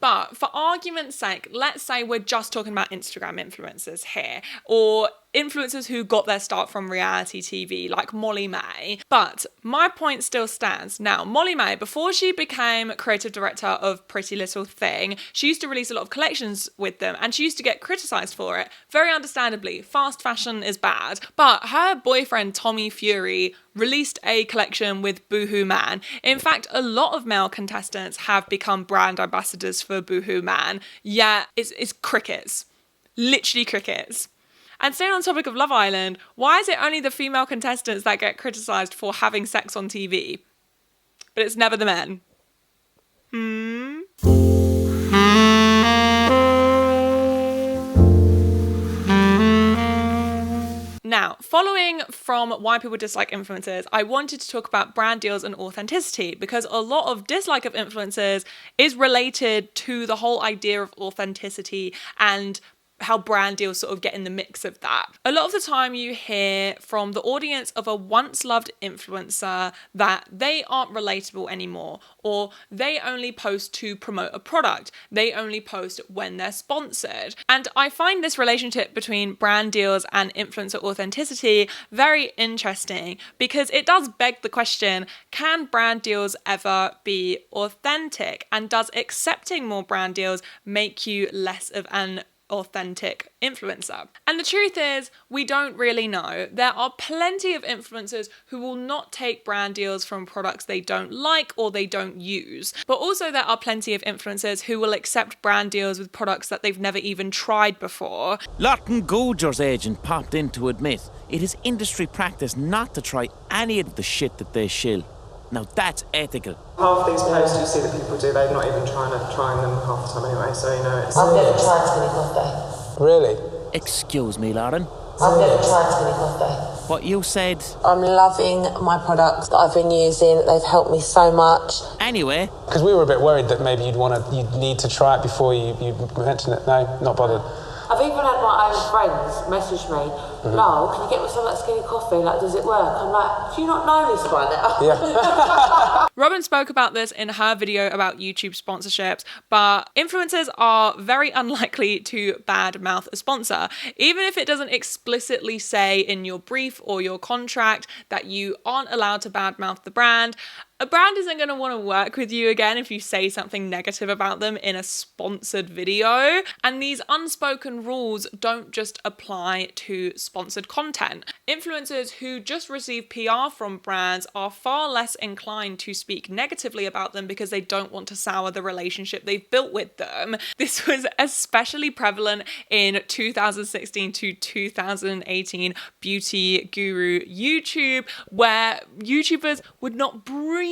But for argument's sake, let's say we're just talking about Instagram influencers here, or influencers who got their start from reality TV, like Molly May. But my point still stands. Now, Molly May, before she became creative director of Pretty Little Thing, she used to release a lot of collections with them, and she used to get criticised for it. Very understandably, fast fashion is bad. But her boyfriend, Tommy Fury, released a collection with Boohoo Man. In fact, a lot of male contestants have become brand ambassadors for Boohoo Man. Yeah, it's crickets. Literally crickets. And staying on the topic of Love Island, why is it only the female contestants that get criticised for having sex on TV? But it's never the men. Now, following from why people dislike influencers, I wanted to talk about brand deals and authenticity, because a lot of dislike of influencers is related to the whole idea of authenticity and how brand deals sort of get in the mix of that. A lot of the time you hear from the audience of a once loved influencer that they aren't relatable anymore, or they only post to promote a product. They only post when they're sponsored. And I find this relationship between brand deals and influencer authenticity very interesting, because it does beg the question, can brand deals ever be authentic? And does accepting more brand deals make you less of an authentic influencer? And the truth is, we don't really know. There are plenty of influencers who will not take brand deals from products they don't like or they don't use. But also there are plenty of influencers who will accept brand deals with products that they've never even tried before. Lawton Goodger's agent popped in to admit it is industry practice not to try any of the shit that they shill. Now that's ethical. Half these posts you see that people do, they're not even trying them half the time anyway, so you know it's... I've never tried skinny coffee. Really? Excuse me, Lauren. I've never tried skinny coffee. What you said? I'm loving my products that I've been using. They've helped me so much. Anyway. Because we were a bit worried that maybe you'd need to try it before you mention it. No, not bothered. I've even had my own friends message me, Lol, can you get me some of that skinny coffee? Like, does it work? I'm like, do you not know this by now? Yeah. Robin spoke about this in her video about YouTube sponsorships, but influencers are very unlikely to badmouth a sponsor. Even if it doesn't explicitly say in your brief or your contract that you aren't allowed to badmouth the brand, a brand isn't going to want to work with you again if you say something negative about them in a sponsored video. And these unspoken rules don't just apply to sponsored content. Influencers who just receive PR from brands are far less inclined to speak negatively about them because they don't want to sour the relationship they've built with them. This was especially prevalent in 2016 to 2018 beauty guru YouTube, where YouTubers would not breathe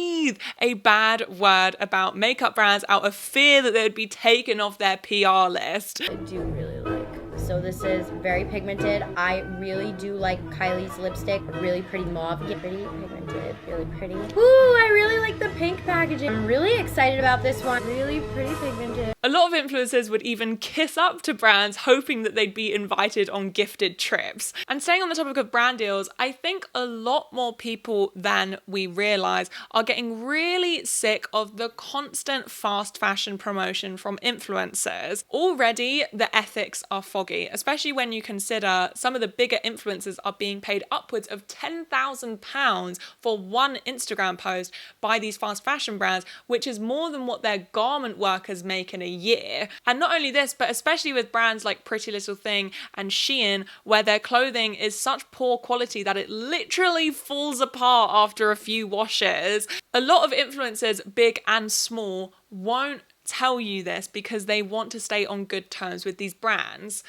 a bad word about makeup brands out of fear that they would be taken off their PR list. I do really like So this is very pigmented. I really do like Kylie's lipstick. Really pretty mauve. Yeah, pretty pigmented, really pretty. Ooh, I really like the pink packaging. I'm really excited about this one. Really pretty pigmented. A lot of influencers would even kiss up to brands hoping that they'd be invited on gifted trips. And staying on the topic of brand deals, I think a lot more people than we realize are getting really sick of the constant fast fashion promotion from influencers. Already, the ethics are foggy, especially when you consider some of the bigger influencers are being paid upwards of £10,000 for one Instagram post by these fast fashion brands, which is more than what their garment workers make in a year. And not only this, but especially with brands like Pretty Little Thing and Shein, where their clothing is such poor quality that it literally falls apart after a few washes. A lot of influencers, big and small, won't tell you this because they want to stay on good terms with these brands.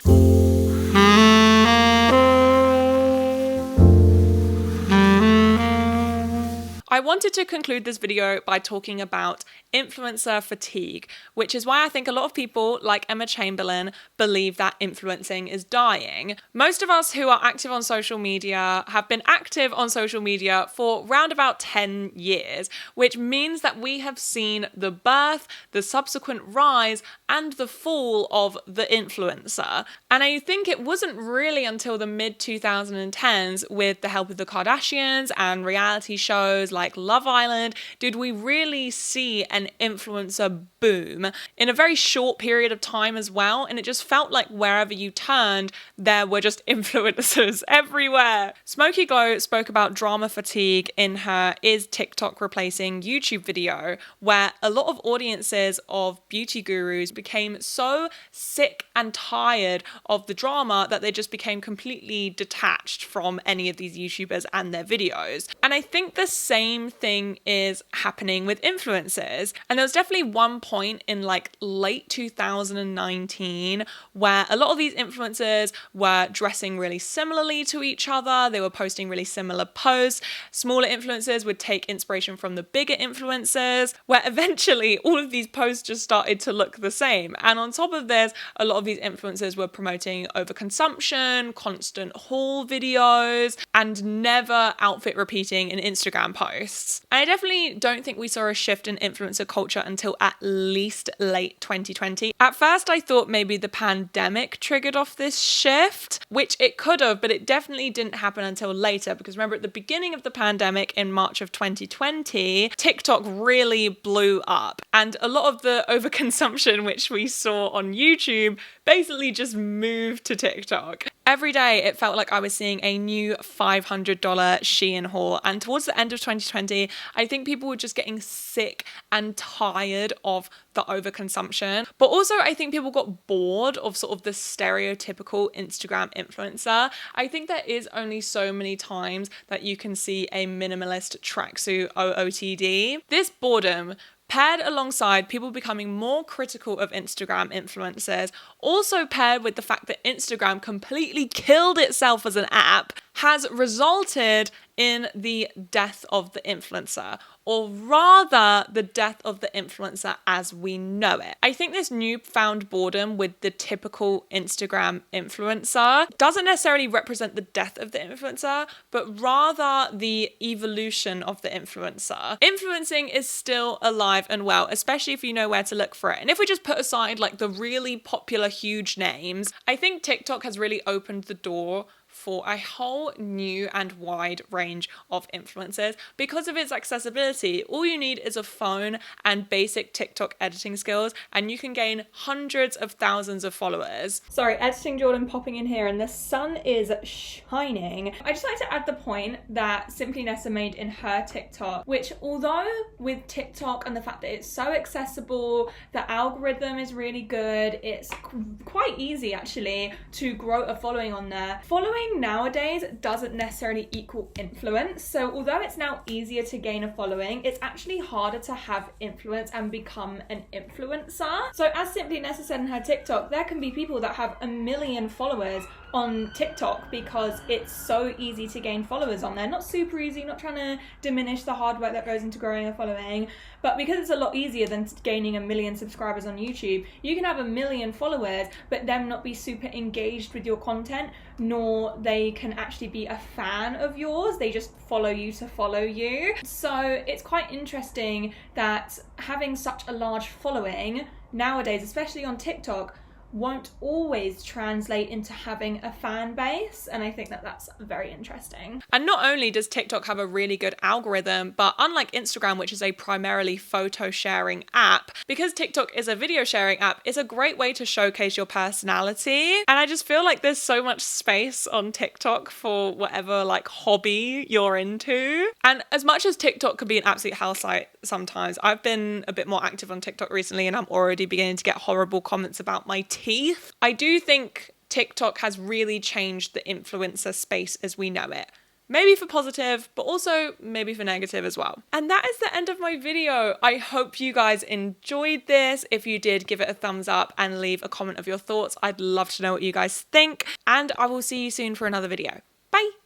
I wanted to conclude this video by talking about influencer fatigue, which is why I think a lot of people, like Emma Chamberlain, believe that influencing is dying. Most of us who are active on social media have been active on social media for round about 10 years, which means that we have seen the birth, the subsequent rise, and the fall of the influencer. And I think it wasn't really until the mid-2010s, with the help of the Kardashians and reality shows like Love Island, did we really see an influencer boom in a very short period of time as well. And it just felt like wherever you turned, there were just influencers everywhere. Smokey Glow spoke about drama fatigue in her Is TikTok Replacing YouTube video, where a lot of audiences of beauty gurus became so sick and tired of the drama that they just became completely detached from any of these YouTubers and their videos. And I think the same thing is happening with influencers. And there was definitely one point in like late 2019 where a lot of these influencers were dressing really similarly to each other. They were posting really similar posts. Smaller influencers would take inspiration from the bigger influencers, where eventually all of these posts just started to look the same. And on top of this, a lot of these influencers were promoting overconsumption, constant haul videos, and never outfit repeating in Instagram posts. And I definitely don't think we saw a shift in influencer culture until at least late 2020. At first, I thought maybe the pandemic triggered off this shift, which it could have, but it definitely didn't happen until later. Because remember, at the beginning of the pandemic in March of 2020, TikTok really blew up. And a lot of the overconsumption which we saw on YouTube basically just moved to TikTok. Every day it felt like I was seeing a new $500 Shein haul, and towards the end of 2020 I think people were just getting sick and tired of the overconsumption. But also I think people got bored of sort of the stereotypical Instagram influencer. I think there is only so many times that you can see a minimalist tracksuit OOTD. This boredom, paired alongside people becoming more critical of Instagram influencers, also paired with the fact that Instagram completely killed itself as an app, has resulted in the death of the influencer, or rather the death of the influencer as we know it. I think this newfound boredom with the typical Instagram influencer doesn't necessarily represent the death of the influencer, but rather the evolution of the influencer. Influencing is still alive and well, especially if you know where to look for it. And if we just put aside like the really popular huge names, I think TikTok has really opened the door for a whole new and wide range of influencers because of its accessibility. All you need is a phone and basic TikTok editing skills, and you can gain hundreds of thousands of followers. Sorry, editing Jordan popping in here, and the sun is shining. I just like to add the point that Simply Nessa made in her TikTok, which although with TikTok and the fact that it's so accessible, the algorithm is really good, it's quite easy actually to grow a following on there. Following nowadays doesn't necessarily equal influence. So although it's now easier to gain a following, it's actually harder to have influence and become an influencer. So as Simply Nessa said in her TikTok, there can be people that have 1 million followers on TikTok because it's so easy to gain followers on there. Not super easy, not trying to diminish the hard work that goes into growing a following, but because it's a lot easier than gaining 1 million subscribers on YouTube, you can have 1 million followers but them not be super engaged with your content, nor they can actually be a fan of yours. They just follow you to follow you. So it's quite interesting that having such a large following nowadays, especially on TikTok, won't always translate into having a fan base, and I think that that's very interesting. And not only does TikTok have a really good algorithm, but unlike Instagram, which is a primarily photo sharing app, because TikTok is a video sharing app, it's a great way to showcase your personality. And I just feel like there's so much space on TikTok for whatever like hobby you're into. And as much as TikTok can be an absolute hell site sometimes, I've been a bit more active on TikTok recently and I'm already beginning to get horrible comments about my teeth. I do think TikTok has really changed the influencer space as we know it. Maybe for positive, but also maybe for negative as well. And that is the end of my video. I hope you guys enjoyed this. If you did, give it a thumbs up and leave a comment of your thoughts. I'd love to know what you guys think. And I will see you soon for another video. Bye.